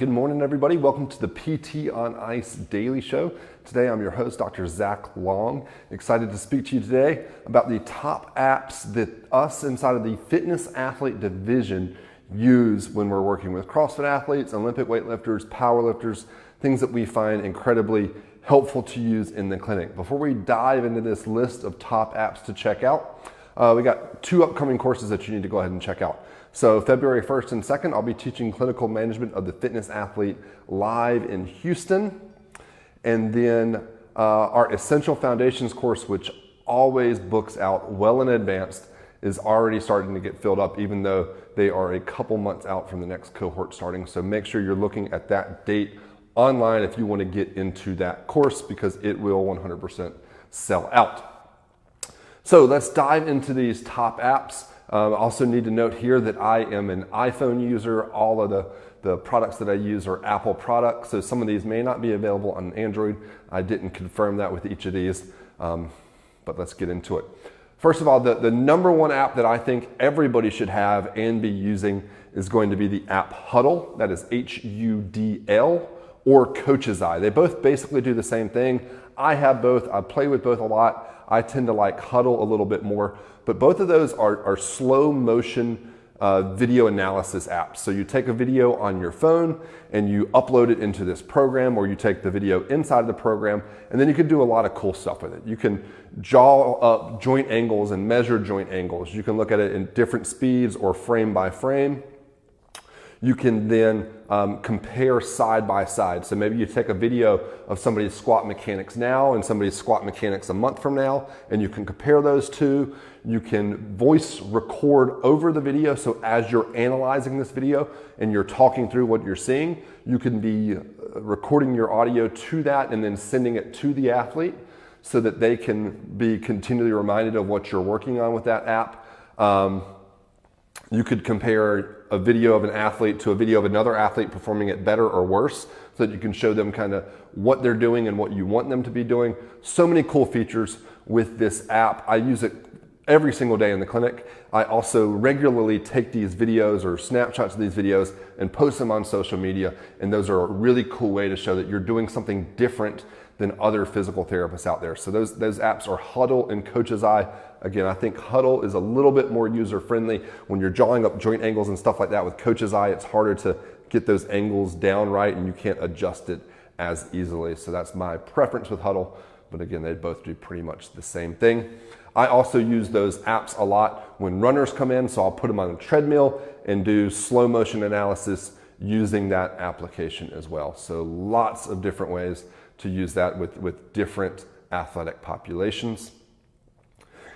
Good morning, everybody. Welcome to the PT on Ice Daily Show. Today, I'm your host, Dr. Zach Long. Excited to speak to you today about the top apps that us inside of the fitness athlete division use when we're working with CrossFit athletes, Olympic weightlifters, powerlifters, things that we find incredibly helpful to use in the clinic. Before we dive into this list of top apps to check out, we got two upcoming courses that you need to go ahead and check out. So February 1st and 2nd, I'll be teaching clinical management of the fitness athlete live in Houston. And then our Essential Foundations course, which always books out well in advance, is already starting to get filled up, even though they are a couple months out from the next cohort starting. So make sure you're looking at that date online if you want to get into that course, because it will 100% sell out. So let's dive into these top apps. Also need to note here that I am an iPhone user. All of the products that I use are Apple products, so some of these may not be available on Android. I didn't confirm that with each of these, but let's get into it. First of all, the number one app that I think everybody should have and be using is going to be the app Huddle. That is H-U-D-L, or Coach's Eye. They both basically do the same thing. I have both. I play with both a lot. I tend to like Huddle a little bit more, but both of those are slow motion video analysis apps. So you take a video on your phone and you upload it into this program, or you take the video inside the program, and then you can do a lot of cool stuff with it. You can draw up joint angles and measure joint angles. You can look at it in different speeds or frame by frame. You can then compare side by side. So maybe you take a video of somebody's squat mechanics now and somebody's squat mechanics a month from now, and you can compare those two. You can voice record over the video. So as you're analyzing this video and you're talking through what you're seeing, you can be recording your audio to that and then sending it to the athlete so that they can be continually reminded of what you're working on with that app. You could compare a video of an athlete to a video of another athlete performing it better or worse, so that you can show them kind of what they're doing and what you want them to be doing. So many cool features with this app. I use it every single day in the clinic. I also regularly take these videos or snapshots of these videos and post them on social media, and those are a really cool way to show that you're doing something different than other physical therapists out there. So those apps are Huddle and Coach's Eye. Again, I think Huddle is a little bit more user-friendly. When you're drawing up joint angles and stuff like that with Coach's Eye, it's harder to get those angles down right, and you can't adjust it as easily. So that's my preference with Huddle. But again, they both do pretty much the same thing. I also use those apps a lot when runners come in, so I'll put them on a treadmill and do slow motion analysis using that application as well. So lots of different ways to use that with different athletic populations.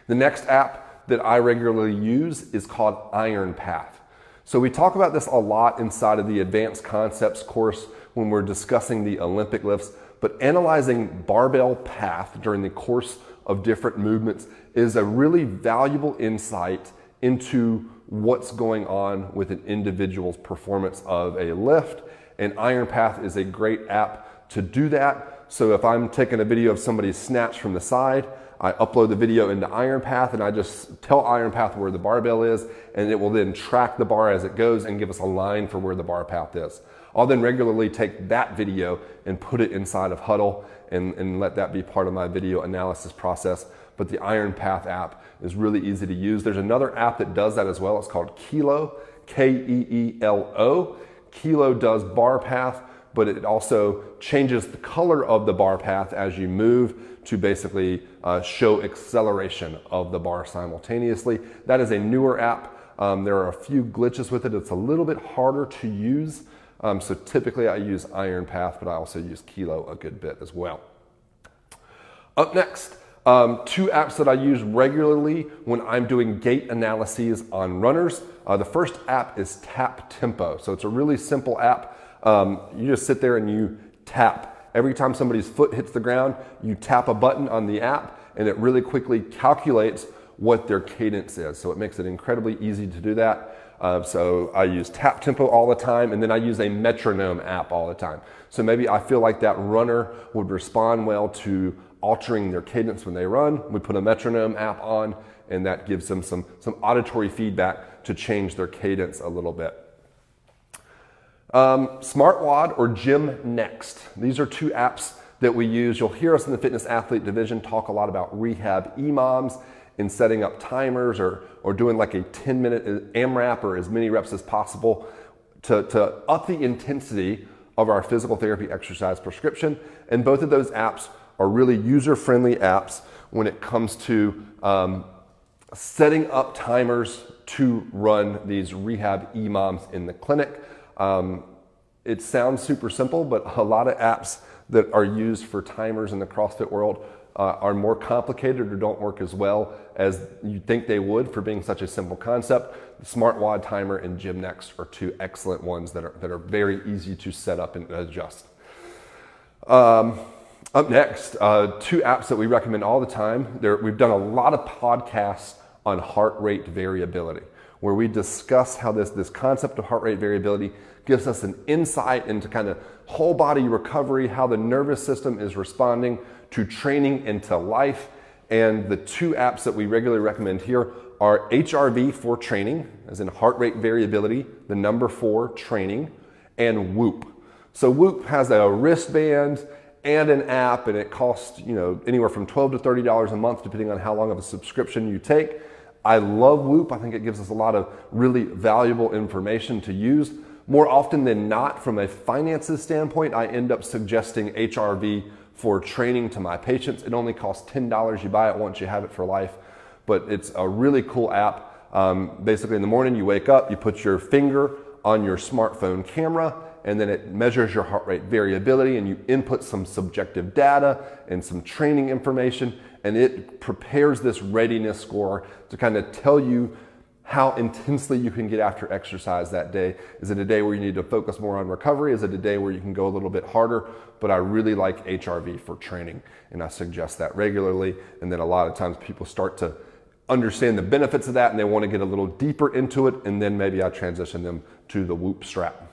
The next app that I regularly use is called Iron Path. So we talk about this a lot inside of the Advanced Concepts course when we're discussing the Olympic lifts, but analyzing barbell path during the course of different movements is a really valuable insight into what's going on with an individual's performance of a lift. And Iron Path is a great app to do that. So if I'm taking a video of somebody's snatch from the side, I upload the video into Iron Path and I just tell Iron Path where the barbell is, and it will then track the bar as it goes and give us a line for where the bar path is. I'll then regularly take that video and put it inside of Huddle and let that be part of my video analysis process. But the Iron Path app is really easy to use. There's another app that does that as well. It's called Kilo, K-E-E-L-O. Kilo does bar path, but it also changes the color of the bar path as you move to basically show acceleration of the bar simultaneously. That is a newer app. There are a few glitches with it. It's a little bit harder to use. So typically I use Iron Path, but I also use Kilo a good bit as well. Up next, two apps that I use regularly when I'm doing gait analyses on runners. The first app is Tap Tempo. So it's a really simple app. You just sit there and you tap. Every time somebody's foot hits the ground, you tap a button on the app, and it really quickly calculates what their cadence is. So it makes it incredibly easy to do that. So I use Tap Tempo all the time, and then I use a metronome app all the time. So maybe I feel like that runner would respond well to altering their cadence when they run. We put a metronome app on, and that gives them some auditory feedback to change their cadence a little bit. SmartWOD or Gym Next. These are two apps that we use. You'll hear us in the fitness athlete division talk a lot about rehab EMOMs and setting up timers or doing like a 10-minute AMRAP or as many reps as possible to up the intensity of our physical therapy exercise prescription. And both of those apps are really user-friendly apps when it comes to setting up timers to run these rehab EMOMs in the clinic. It sounds super simple, but a lot of apps that are used for timers in the CrossFit world are more complicated or don't work as well as you think they would for being such a simple concept. The SmartWOD timer and Gym Next are two excellent ones that are very easy to set up and adjust. Up next, two apps that we recommend all the time. We've done a lot of podcasts on heart rate variability, where we discuss how this concept of heart rate variability gives us an insight into kind of whole body recovery, how the nervous system is responding to training and to life. And the two apps that we regularly recommend here are HRV for training, as in heart rate variability, the number 4 training, and Whoop. So Whoop has a wristband and an app, and it costs anywhere from $12 to $30 a month, depending on how long of a subscription you take. I love Whoop. I think it gives us a lot of really valuable information to use. More often than not, from a finances standpoint, I end up suggesting HRV for training to my patients. It only costs $10. You buy it once, you have it for life. But it's a really cool app. Basically, in the morning, you wake up, you put your finger on your smartphone camera, and then it measures your heart rate variability, and you input some subjective data and some training information, and it prepares this readiness score to kind of tell you how intensely you can get after exercise that day. Is it a day where you need to focus more on recovery? Is it a day where you can go a little bit harder? But I really like HRV for training, and I suggest that regularly. And then a lot of times people start to understand the benefits of that, and they want to get a little deeper into it, and then maybe I transition them to the Whoop strap.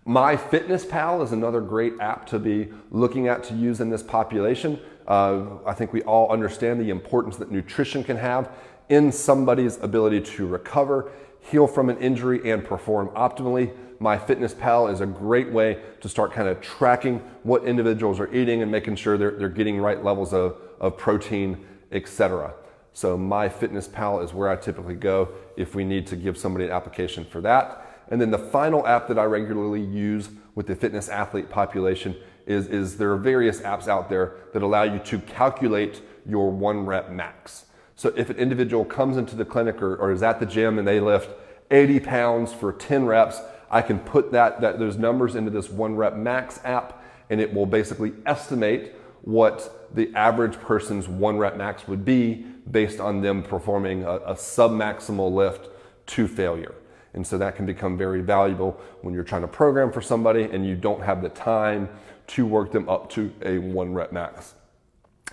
MyFitnessPal is another great app to be looking at to use in this population. I think we all understand the importance that nutrition can have in somebody's ability to recover, heal from an injury, and perform optimally. MyFitnessPal is a great way to start kind of tracking what individuals are eating and making sure they're getting right levels of protein, etc. So MyFitnessPal is where I typically go if we need to give somebody an application for that. And then the final app that I regularly use with the fitness athlete population is there are various apps out there that allow you to calculate your 1 rep max. So if an individual comes into the clinic or is at the gym and they lift 80 pounds for 10 reps, I can put those numbers into this 1 rep max app, and it will basically estimate what the average person's 1 rep max would be based on them performing a sub-maximal lift to failure. And so that can become very valuable when you're trying to program for somebody and you don't have the time to work them up to a 1 rep max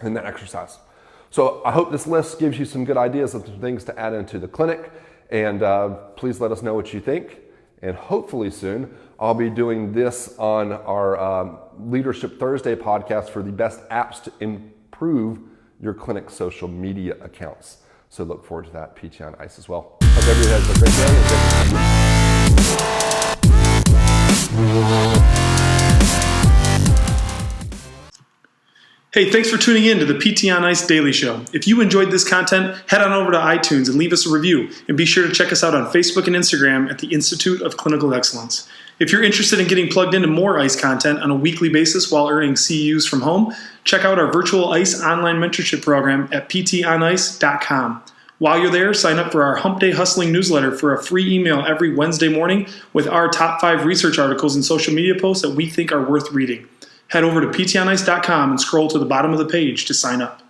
in that exercise. So I hope this list gives you some good ideas of some things to add into the clinic, and please let us know what you think. And hopefully soon I'll be doing this on our Leadership Thursday podcast for the best apps to improve your clinic social media accounts. So look forward to that PT on Ice as well. Hope everybody has a great day. Hey, thanks for tuning in to the PT on Ice Daily Show. If you enjoyed this content, head on over to iTunes and leave us a review. And be sure to check us out on Facebook and Instagram at the Institute of Clinical Excellence. If you're interested in getting plugged into more ICE content on a weekly basis while earning CEUs from home, check out our virtual ICE online mentorship program at ptonice.com. While you're there, sign up for our Hump Day Hustling newsletter for a free email every Wednesday morning with our top 5 research articles and social media posts that we think are worth reading. Head over to ptonice.com and scroll to the bottom of the page to sign up.